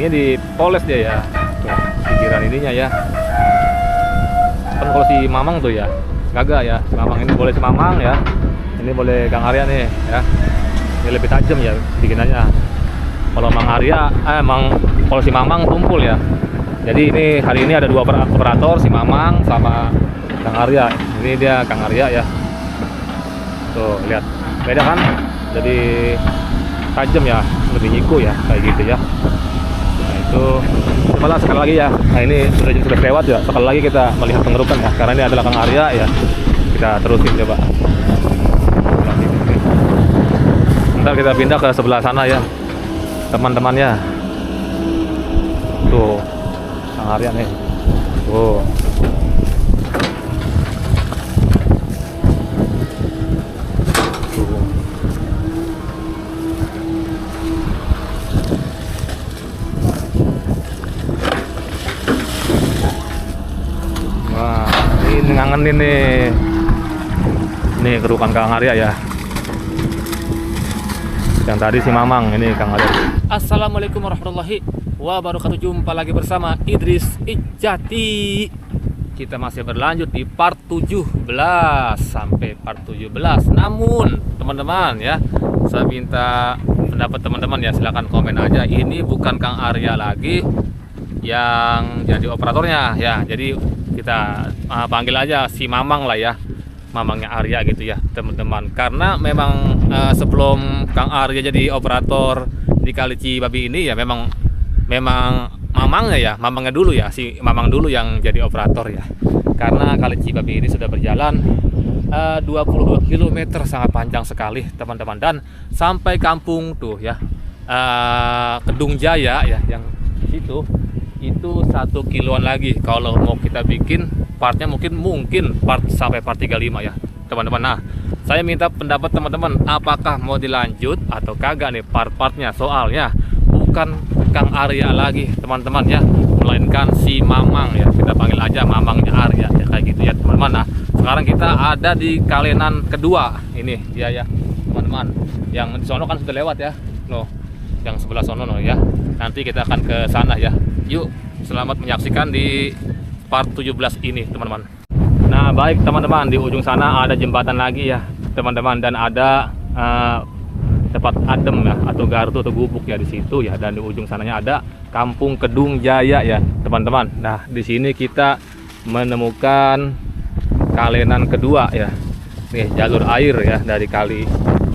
Ini dipoles dia ya. Tuh, pinggiran ininya ya. Kan kalau si Mamang tuh ya, kagak ya. Si Mamang ini boleh si Mamang ya. Ini boleh Kang Arya nih ya. Ini lebih tajam ya bikinannya. Kalau Mang Arya, kalau si Mamang tumpul ya. Jadi ini hari ini ada dua operator, si Mamang sama Kang Arya. Ini dia Kang Arya ya. Tuh lihat, beda kan? Jadi tajam ya, lebih nyiku ya, kayak gitu ya. Nah itu, coba sekali lagi ya. Nah ini sudah lewat ya. Sekali lagi kita melihat pengerukan ya. Karena ini adalah Kang Arya ya. Kita terusin coba. Ntar kita pindah ke sebelah sana ya, teman-temannya. Tuh. Kang Arya nih. Tuh. Tuh. Wah, ini ngangenin nih. Nih kerukan Kang Arya ya. Yang tadi si Mamang, ini Kang Arya. Assalamualaikum warahmatullahi wabarakatuh. Jumpa lagi bersama Idris Ijati. Kita masih berlanjut di part 17 sampai part 17. Namun teman-teman ya, saya minta pendapat teman-teman ya, silahkan komen aja. Ini bukan Kang Arya lagi yang jadi operatornya ya. Jadi kita panggil aja si Mamang lah ya, Mamangnya Arya gitu ya teman-teman. Karena memang sebelum Kang Arya jadi operator di Kali Cibabi ini ya, memang mamangnya dulu ya, si Mamang dulu yang jadi operator ya. Karena Kali Cibabi ini sudah berjalan 22 km, sangat panjang sekali teman-teman. Dan sampai kampung tuh ya, Kedung Jaya ya, yang situ itu 1 kiloan lagi. Kalau mau kita bikin partnya mungkin part sampai part 35 ya teman-teman. Nah saya minta pendapat teman-teman, apakah mau dilanjut atau kagak nih part-partnya. Soalnya bukan Kang Arya lagi teman-teman ya, melainkan si Mamang ya. Kita panggil aja Mamangnya Arya ya, kayak gitu ya teman-teman. Nah sekarang kita ada di Kalenan kedua ini dia ya teman-teman. Yang di sono kan sudah lewat ya, no, yang sebelah sono no ya. Nanti kita akan ke sana ya. Yuk, selamat menyaksikan di part 17 ini teman-teman. Nah baik teman-teman, di ujung sana ada jembatan lagi ya teman-teman, dan ada tempat adem ya, atau gardu atau gubuk ya di situ ya. Dan di ujung sananya ada Kampung Kedung Jaya ya teman-teman. Nah di sini kita menemukan Kalenan kedua ya. Nih jalur air ya dari Kali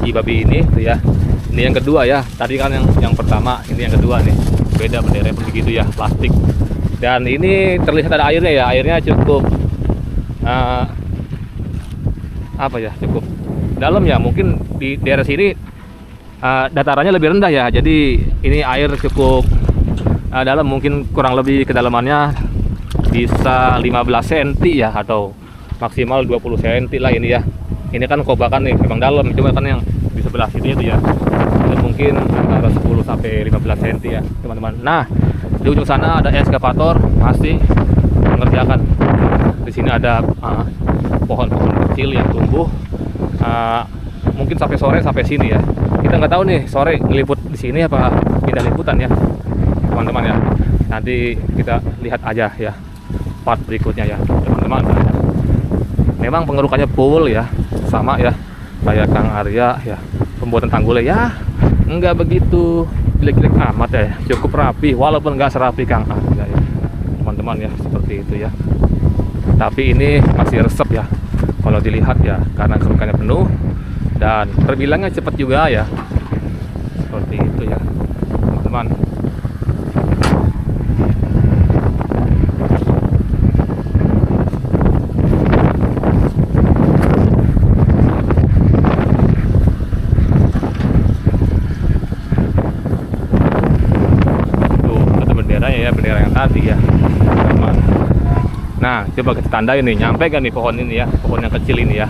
Cibabi ini tuh ya. Ini yang kedua ya. Tadi kan yang pertama, ini yang kedua nih. Beda benderanya begitu ya, plastik. Dan ini terlihat ada airnya ya. Airnya cukup cukup dalam ya. Mungkin di daerah sini datarannya lebih rendah ya. Jadi ini air cukup dalam, mungkin kurang lebih kedalamannya bisa 15 cm ya, atau maksimal 20 cm lah ini ya. Ini kan kobakan nih, memang dalam. Cuma kan yang di sebelah sini itu ya, itu mungkin antara 10 sampai 15 cm ya teman-teman. Nah di ujung sana ada eskavator masih mengerjakan. Di sini ada pohon-pohon kecil yang tumbuh. Mungkin sampai sore sampai sini ya. Kita nggak tahu nih sore ngeliput di sini apa pindah liputan ya teman-teman ya. Nanti kita lihat aja ya part berikutnya ya teman-teman. Memang pengerukannya full ya, sama ya kayak Kang Arya ya. Pembuatan tanggulnya ya nggak begitu jelek-jelek amat ya, cukup rapi walaupun nggak serapi Kang Arya ya teman-teman ya, seperti itu ya. Tapi ini masih resep ya kalau dilihat ya, karena kerukannya penuh dan terbilangnya cepat juga ya, seperti itu ya teman-teman. Tuh ada benderanya ya, bendera yang tadi ya teman-teman. Nah coba kita tandai nih, nyampe kan nih pohon ini ya, pohon yang kecil ini ya,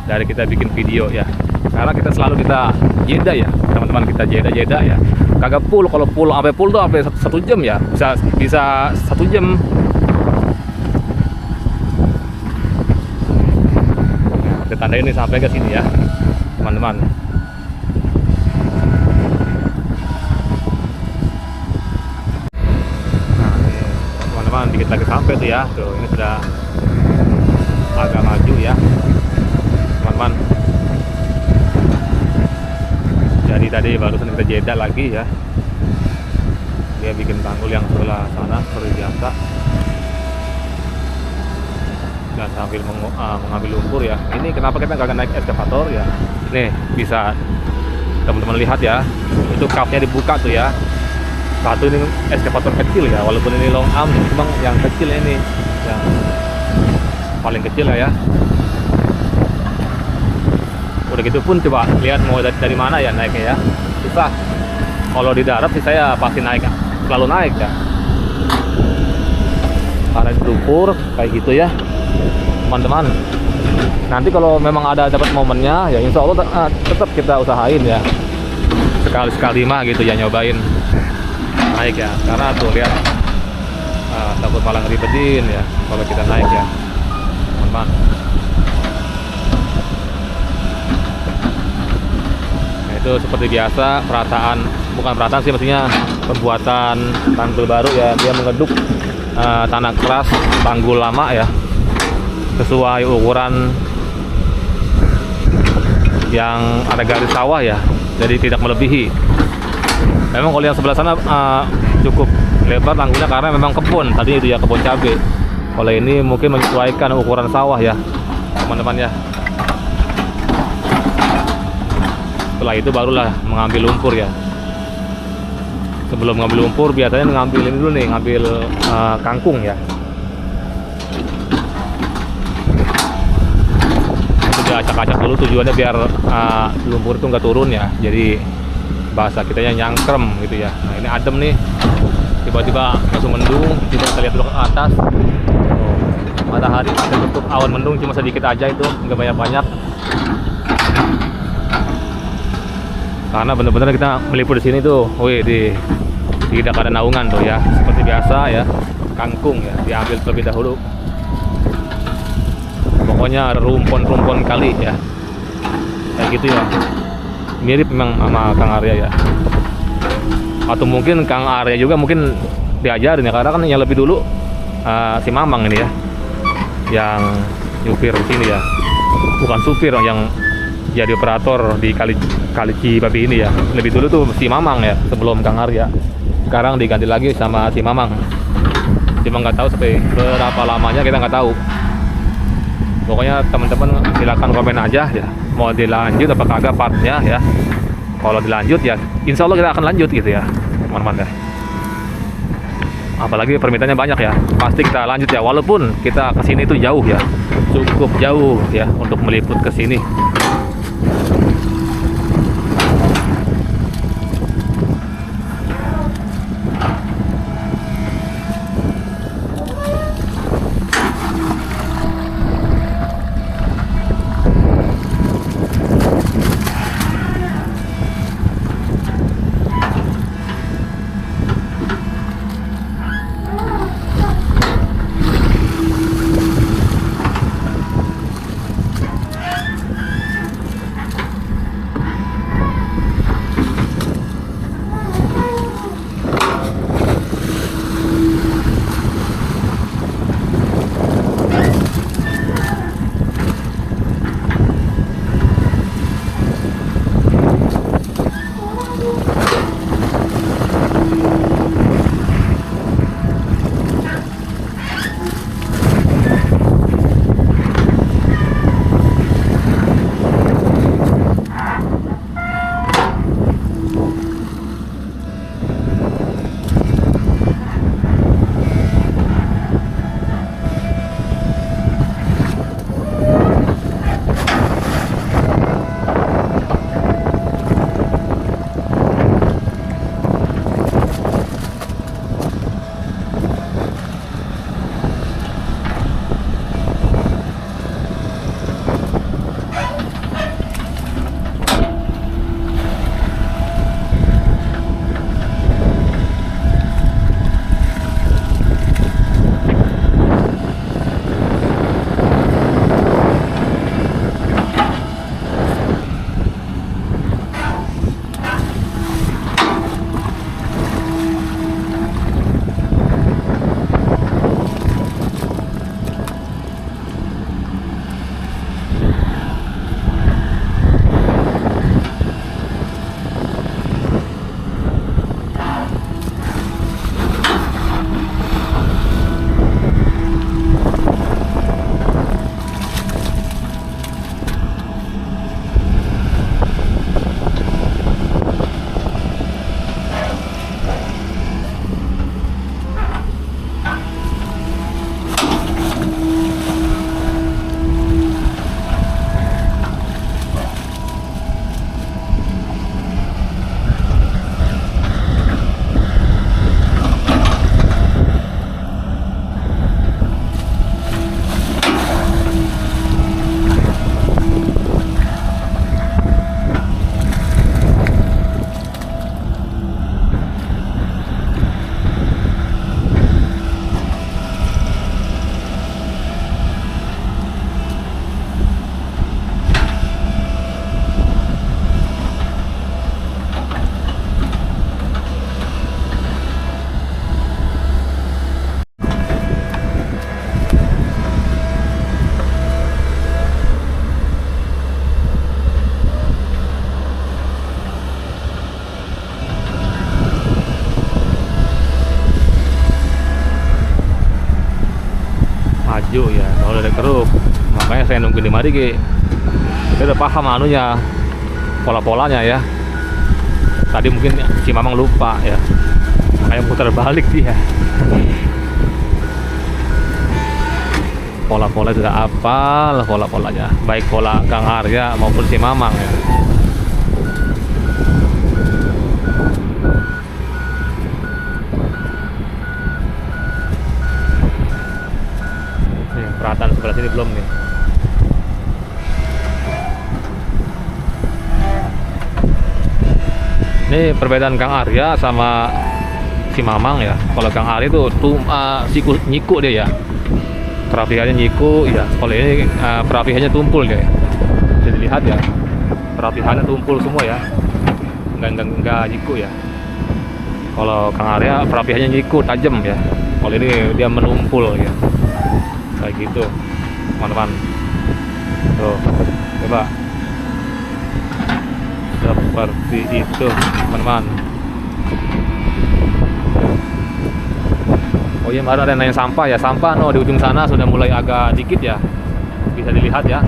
dari kita bikin video ya. Karena kita selalu jeda ya teman-teman, kita jeda ya, kagak full. Kalau full sampai full tuh sampai 1 jam ya, bisa 1 jam. Nah, kita tandai ini sampai ke sini ya teman-teman. lagi sampai tuh ya. Tuh ini sudah agak maju ya teman-teman. Jadi tadi barusan kita jeda lagi ya, dia bikin tanggul yang sebelah sana seperti biasa dan sambil mengambil lumpur ya. Ini kenapa kita nggak naik eskavator ya, nih bisa teman-teman lihat ya, itu kapnya dibuka tuh ya. Satu ini eskavator kecil ya, walaupun ini long arm, cuma yang kecil ini yang paling kecil ya. Udah gitu pun coba lihat mau dari mana ya naiknya ya, susah. Kalau di darat sih saya pasti naik, selalu naik ya, karena di lumpur kayak gitu ya teman-teman. Nanti kalau memang ada dapat momennya ya insya Allah tetap kita usahain ya, sekali-sekali mah gitu ya nyobain naik ya, karena tuh lihat takut malah ngeribetin ya kalau kita naik ya teman-teman. Nah, itu seperti biasa bukan perataan sih, maksudnya pembuatan tanggul baru ya, dia mengeduk tanah keras tanggul lama ya sesuai ukuran yang ada garis sawah ya, jadi tidak melebihi. Memang kalau yang sebelah sana cukup lebar tanggulnya karena memang kebun tadi itu ya, kebun cabai. Kalau ini mungkin menyesuaikan ukuran sawah ya teman-teman ya. Setelah itu barulah mengambil lumpur ya. Sebelum mengambil lumpur biasanya mengambil ini dulu nih, ngambil kangkung ya. Itu diacak-acak dulu, tujuannya biar lumpur itu nggak turun ya. Jadi bahasa kitanya nyangkrem gitu ya. Nah ini adem nih, tiba-tiba langsung mendung. Coba kita lihat dulu ke atas, matahari tertutup awan mendung cuma sedikit aja, itu nggak banyak-banyak karena benar-benar kita meliput di sini tuh. Wih, tidak ada naungan tuh ya, seperti biasa ya. Kangkung ya diambil terlebih dahulu, pokoknya rumpon-rumpon kali ya kayak gitu ya. Mirip memang sama Kang Arya ya, atau mungkin Kang Arya juga mungkin diajarin ya, karena kan yang lebih dulu si Mamang ini ya yang nyupir di sini ya, bukan supir, yang jadi operator di Kali Cibabi ini ya. Lebih dulu tuh si Mamang ya sebelum Kang Arya, sekarang diganti lagi sama si Mamang. Cuma nggak tahu sampai berapa lamanya kita nggak tahu. Pokoknya teman-teman silakan komen aja ya, mau dilanjut apa kagak partnya ya. Kalau dilanjut ya insya Allah kita akan lanjut gitu ya teman-teman ya. Apalagi permintaannya banyak ya, pasti kita lanjut ya, walaupun kita kesini itu jauh ya, cukup jauh ya untuk meliput ke sini. Kalau udah keruk, makanya saya nungguin di mari ki. Saya udah paham anunya, pola-polanya ya. Tadi mungkin si Mamang lupa ya, makanya putar balik dia. Pola-pola sudah apal, pola-polanya, baik pola Kang Arya maupun si Mamang ya. Perhatian sebelah sini belum nih. Ini perbedaan Kang Arya sama si Mamang ya. Kalau Kang Arya itu siku nyiku dia ya. Perapihannya nyiku ya. Kalau ini perapihannya tumpul dia. Jadi lihat ya. Perapihannya tumpul semua ya. Enggak nyiku ya. Kalau Kang Arya perapihannya nyiku tajam ya. Kalau ini dia menumpul ya. Kayak gitu teman-teman. Tuh, coba seperti itu teman-teman. Oh iya, baru ada yang nanya sampah ya. Sampah di ujung sana sudah mulai agak dikit ya, bisa dilihat ya.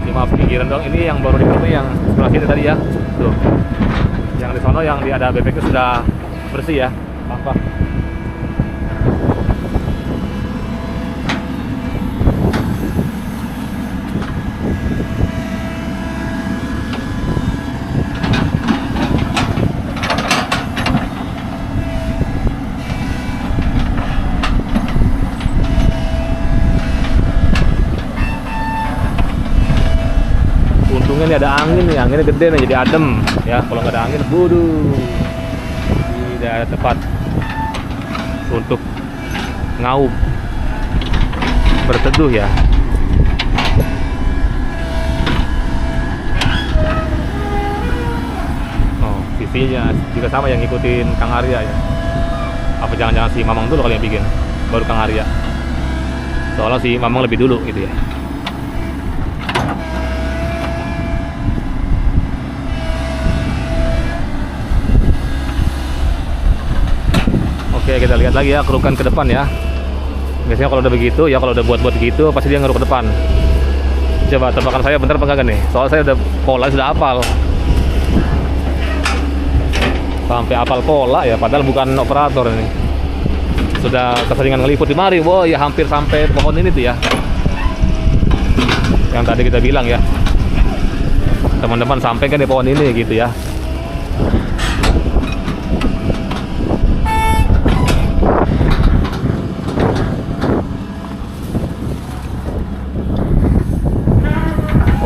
Ini maaf pikiran dong, ini yang baru dipenuhi yang sebelah sini tadi ya. Tuh, yang di sana yang ada bebeknya sudah bersih ya sampah. Untungnya ini ada angin nih, anginnya gede nih jadi adem ya. Kalau nggak ada angin, buduh, tidak ada tempat untuk ngaup berteduh ya. Oh, visinya juga sama yang ngikutin Kang Arya ya. Apa jangan-jangan si Mamang dulu kali yang bikin, baru Kang Arya? Soalnya si Mamang lebih dulu gitu ya. Oke, kita lihat lagi ya kerukan ke depan ya. Biasanya kalau udah begitu ya, kalau udah buat gitu pasti dia ngeruk ke depan. Coba tebakan saya bener apa enggak nih? Soalnya saya udah pola sudah hafal. Sampai hafal pola ya, padahal bukan operator ini. Sudah keseringan ngeliput di mari, wow ya hampir sampai pohon ini tuh ya. Yang tadi kita bilang ya. Teman-teman sampai kan di pohon ini gitu ya.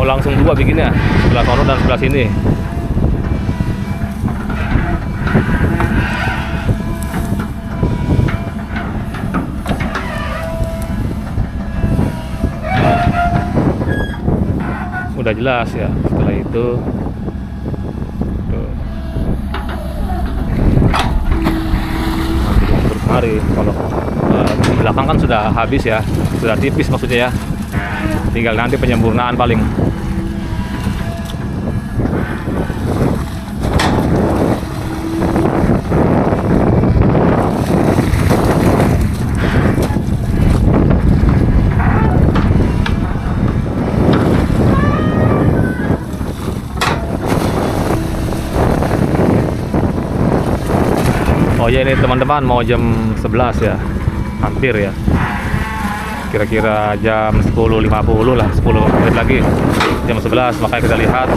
Langsung dua bikinnya, sebelah sono dan sebelah sini. Udah jelas ya. Setelah itu tuh. Terus mari kalau di belakang kan sudah habis ya, sudah tipis maksudnya ya. Tinggal nanti penyempurnaan paling. Oh ya, ini teman-teman mau jam 11 ya, hampir ya, kira-kira jam 10.50 lah, 10 menit lagi jam 11. Makanya kita lihat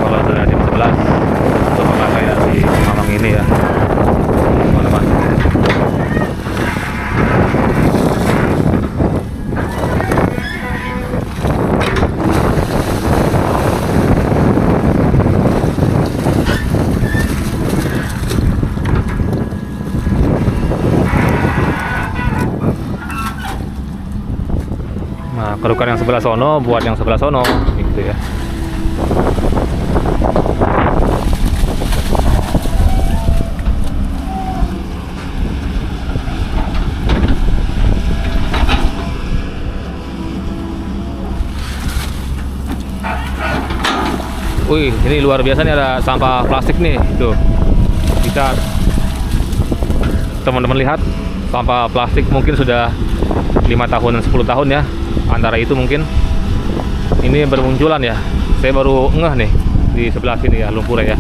kalau sudah jam 11 sama kayak si Mamang ini ya teman-teman. Nah, kerukan yang sebelah sono buat yang sebelah sono gitu ya. Wih, ini luar biasa nih, ada sampah plastik nih. Tuh, bisa teman-teman lihat, sampah plastik mungkin sudah 5 tahun dan 10 tahun ya, antara itu mungkin ini bermunculan ya. Saya baru ngeh nih di sebelah sini ya, lumpurnya ya,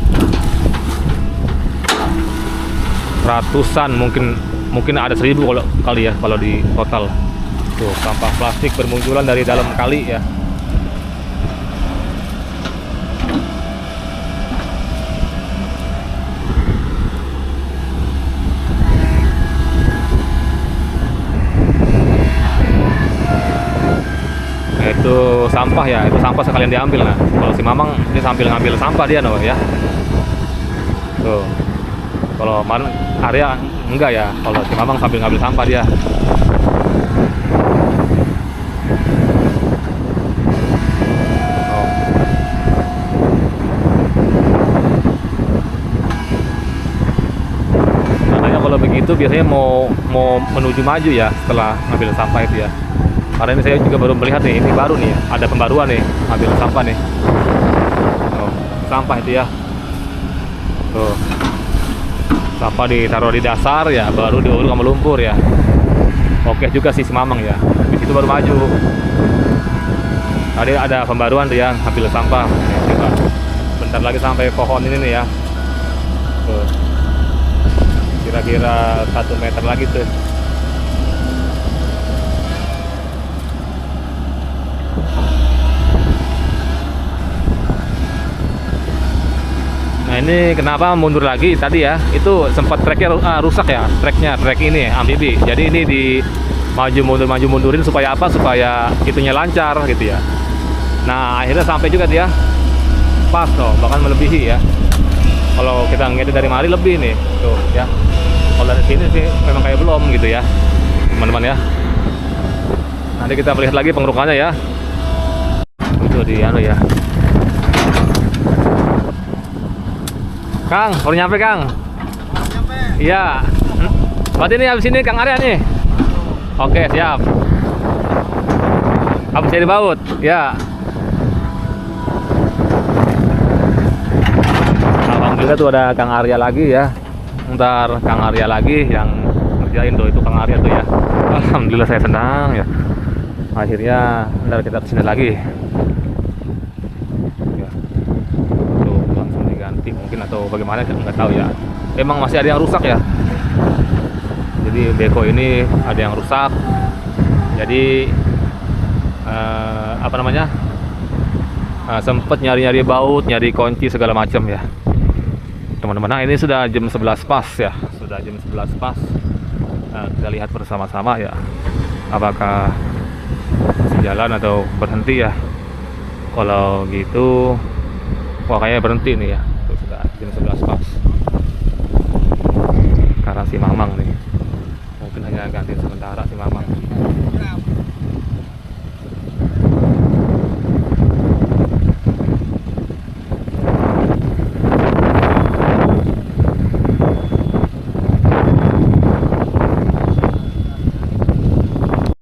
ratusan, mungkin ada 1000 kalau kali ya, kalau di total. Tuh, sampah plastik bermunculan dari dalam kali ya. Nah, itu sampah ya, itu sampah sekalian diambil. Nah, kalau si Mamang ini sambil ngambil sampah dia noh ya. Tuh. Kalau kemarin Arya enggak ya, kalau si Mamang sambil ngambil sampah dia. Oh. Makanya kalau begitu biasanya mau menuju maju ya setelah ngambil sampah itu ya. Karena ini saya juga baru melihat nih, ini baru nih, ada pembaruan nih, ngambil sampah nih. Oh, sampah itu ya. Tuh. Sampah ditaruh di dasar ya, baru diuruk sama lumpur ya. Oke juga sih si Mamang ya, di situ baru maju. Tadi ada pembaruan tuh ya, ambil sampah. Nih, coba. Bentar lagi sampai pohon ini nih ya. Tuh. Kira-kira 1 meter lagi tuh. Nah ini kenapa mundur lagi tadi ya, itu sempat treknya rusak ya, trek ini amfibi. Jadi ini di maju mundurin supaya apa, supaya itunya lancar gitu ya. Nah akhirnya sampai juga dia pas loh, bahkan melebihi ya. Kalau kita ngedit dari mari lebih nih tuh ya. Kalau dari sini sih memang kayak belum gitu ya teman-teman ya. Nanti kita melihat lagi pengerukannya ya. Itu di anu ya. Kang, baru nyampe Kang. Nyampe. Iya. Berarti ini habis ini Kang Arya nih. Oke, siap. Habis dari baut. Ya. Alhamdulillah tuh ada Kang Arya lagi ya. Ntar Kang Arya lagi yang ngerjain tuh, itu Kang Arya tuh ya. Alhamdulillah saya senang ya. Akhirnya ntar kita kesini lagi. Mungkin atau bagaimana nggak tahu ya, emang masih ada yang rusak ya. Jadi beko ini ada yang rusak, jadi apa namanya, sempet nyari baut, nyari kunci segala macam ya teman-teman. Nah ini sudah jam 11 pas ya, sudah jam 11 pas. Kita lihat bersama-sama ya, apakah masih jalan atau berhenti ya. Kalau gitu, wah kayaknya berhenti nih ya. Jam 11 pas, karena si Mamang nih mungkin hanya ganti sementara si Mamang.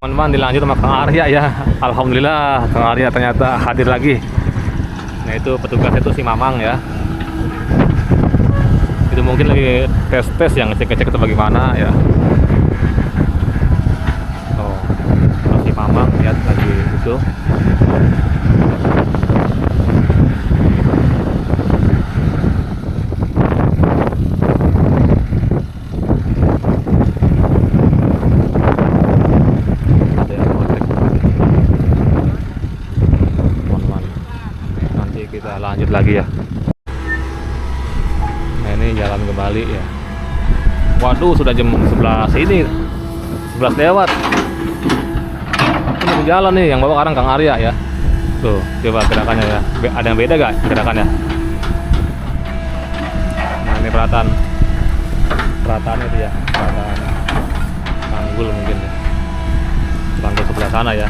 Teman-teman, dilanjut sama Kang Arya ya. Alhamdulillah Kang Arya ternyata hadir lagi. Nah itu petugasnya itu si Mamang ya. Itu mungkin lagi tes yang ngecek atau bagaimana ya. Oh, si Mamang lihat lagi itu. Ada yang mau cek. Teman-teman, nanti kita lanjut lagi ya. Ini jalan kembali ya. Waduh, sudah jam 11 ini, 11 lewat. Ini jalan nih, yang bawa sekarang Kang Arya ya. Tuh, coba gerakannya ya. Ada yang beda gak gerakannya? Nah ini perataannya itu ya, perataan panggul mungkin ya, panggul sebelah sana ya.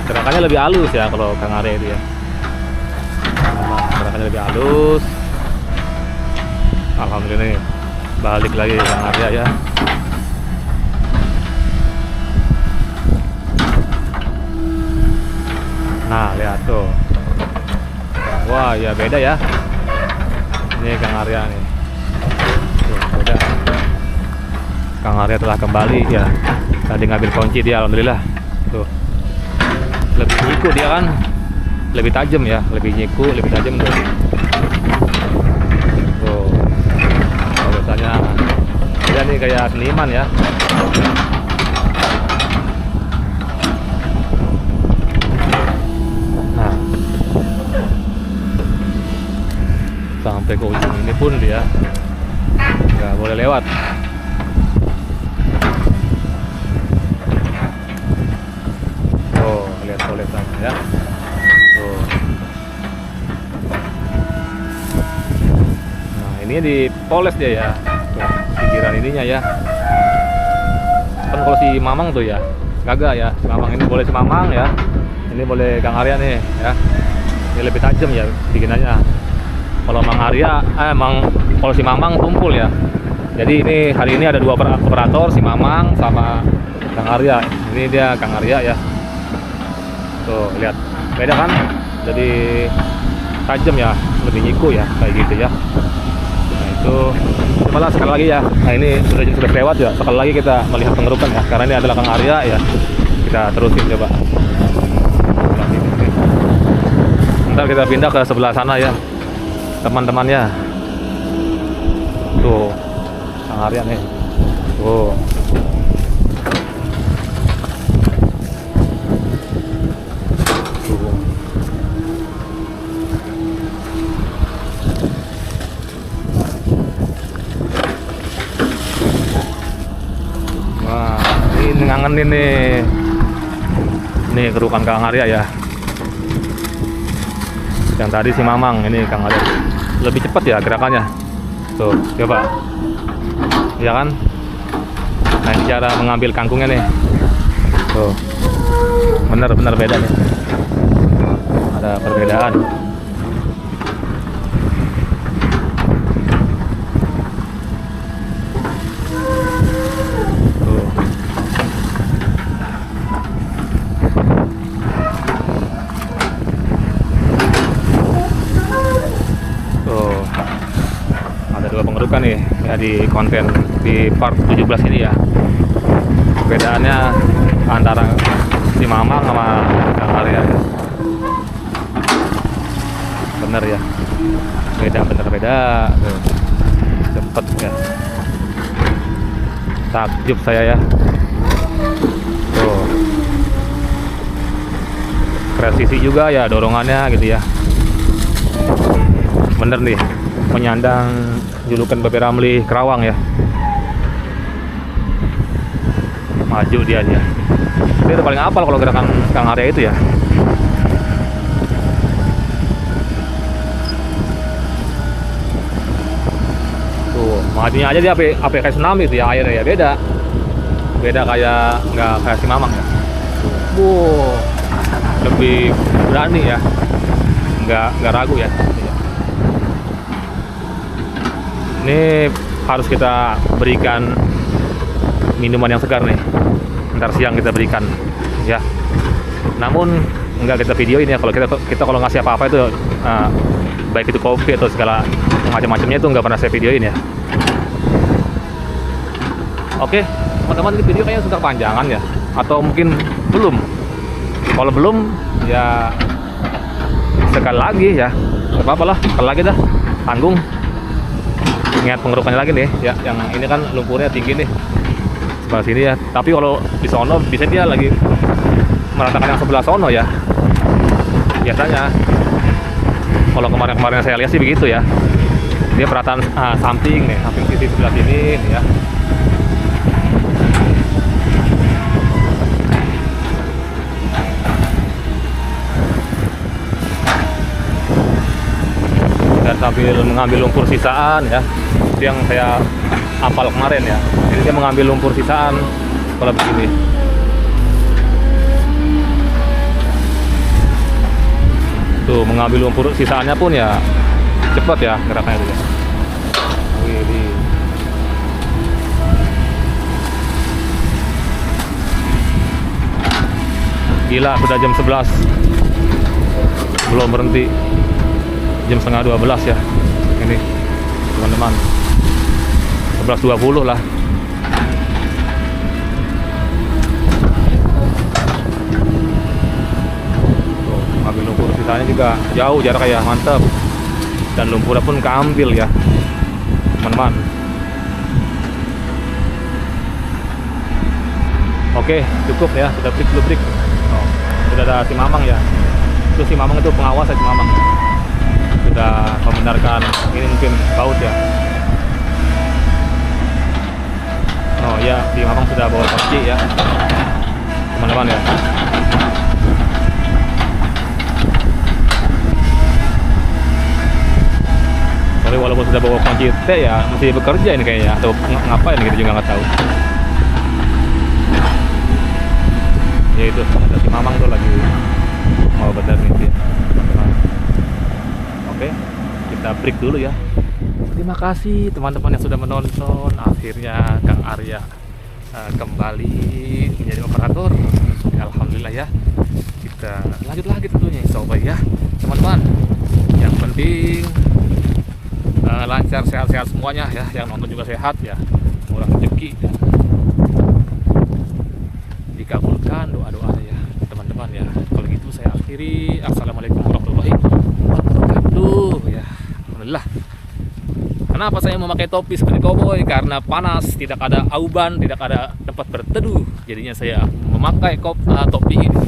Gerakannya lebih halus ya kalau Kang Arya itu ya. Gerakannya lebih halus. Alhamdulillah nih, balik lagi Kang Arya ya. Nah lihat tuh, wah ya beda ya. Ini Kang Arya nih, tuh, beda. Kang Arya telah kembali ya. Tadi ngambil kunci dia, alhamdulillah. Tuh. Lebih nyiku dia kan. Lebih tajam ya, lebih nyiku, lebih tajam tuh. Tuh. Oh, biasanya dia nih kayak seniman ya. Nah. Sampai ke ujung ini pun dia nggak boleh lewat. Oh, lihat polesannya ya. Tuh. Nah, ini dipoles dia ya. Tuh, pinggiran ininya ya. Kan kalau si Mamang tuh ya, kagak ya. Si Mamang ini boleh si Mamang ya. Ini boleh Kang Arya nih ya. Ini lebih tajam ya bikinannya. Kalau Mang Arya, kalau si Mamang tumpul ya. Jadi ini hari ini ada dua operator, si Mamang sama Kang Arya. Ini dia Kang Arya ya. Tuh lihat, beda kan? Jadi tajam ya, lebih nyiku ya, kayak gitu ya. Nah itu, cobalah sekali lagi ya. Nah ini sudah lewat ya. Sekali lagi kita melihat pengerukan ya. Karena ini adalah Kang Arya ya. Kita terusin coba. Ntar kita pindah ke sebelah sana ya, teman-temannya. Tuh, Kang Arya nih. Tuh. Wah, ini ngangenin nih. Ini kerukan Kang Arya ya. Yang tadi si Mamang, ini Kang Arya. Lebih cepat ya gerakannya. Tuh, coba. Ya kan? Nah, cara mengambil kangkungnya nih. Tuh. Benar-benar beda nih. Ada perbedaan. Pengerukan nih ya di konten di part 17 ini ya. Perbedaannya antara si Mamang sama Kang Arya ya. Bener ya, beda. Cepet ya, takjub saya ya. Tuh, presisi juga ya dorongannya gitu ya. Bener nih, menyandang julukan Babe Ramli Kerawang ya. Maju dia. Dia udah paling apal kalau gerakan Kang Arya itu ya. Tuh, majunya aja dia apa kayak tsunami itu ya airnya ya, beda kayak nggak kayak si Mamang ya. Lebih berani ya, nggak ragu ya. Ini harus kita berikan minuman yang segar nih. Ntar siang kita berikan ya. Namun nggak kita videoin ya. Kalau kita kalau ngasih apa-apa itu baik itu kopi atau segala macam-macamnya itu nggak pernah saya videoin ya. Oke, teman-teman, ini video kayaknya sudah panjangan ya. Atau mungkin belum. Kalau belum ya sekali lagi ya. Nggak apa-apa lah, sekali lagi dah. Tanggung. Ingat pengerukannya lagi nih ya, yang ini kan lumpurnya tinggi nih sebelah sini ya. Tapi kalau di sono bisa dia lagi meratakan yang sebelah sono ya. Biasanya kalau kemarin saya lihat sih begitu ya. Dia perataan samping nih, samping sisi sebelah sini nih ya. Dan sambil mengambil lumpur sisaan ya. Itu yang saya hafal kemarin ya. Jadi dia mengambil lumpur sisaan kalau begini. Tuh, mengambil lumpur sisaannya pun ya cepat ya gerakannya itu ya. Wih. Gila, sudah jam 11 belum berhenti. Jam setengah 12 ya ini teman-teman, 11.20 lah. Desanya juga jauh jaraknya ya, mantap. Dan lumpurnya pun keambil ya teman-teman. Oke, cukup ya, sudah break dulu, break. Oh, sudah ada si Mamang ya. Itu si Mamang itu pengawas ya, si Mamang. Sudah membenarkan ini mungkin baut ya. Oh ya, si Mamang sudah bawa kunci ya, teman-teman ya. Tapi walaupun sudah bawa kunci T ya, masih bekerja ini kayaknya, atau ngapain kita juga nggak tahu. Ya itu ada si Mamang tuh lagi mau bener nih ya. Oke, kita break dulu ya. Terima kasih teman-teman yang sudah menonton. Akhirnya Kang Arya kembali menjadi operator. Alhamdulillah ya. Kita lanjut lagi tentunya sobat ya teman-teman. Yang penting lancar, sehat-sehat semuanya ya. Yang nonton juga sehat ya, murah rezeki ya. Dikabulkan doa-doanya ya teman-teman ya. Kalau gitu saya akhiri. Assalamualaikum warahmatullahi wabarakatuh ya. Alhamdulillah. Kenapa saya memakai topi seperti koboi? Karena panas, tidak ada auban, tidak ada tempat berteduh. Jadinya saya memakai topi ini.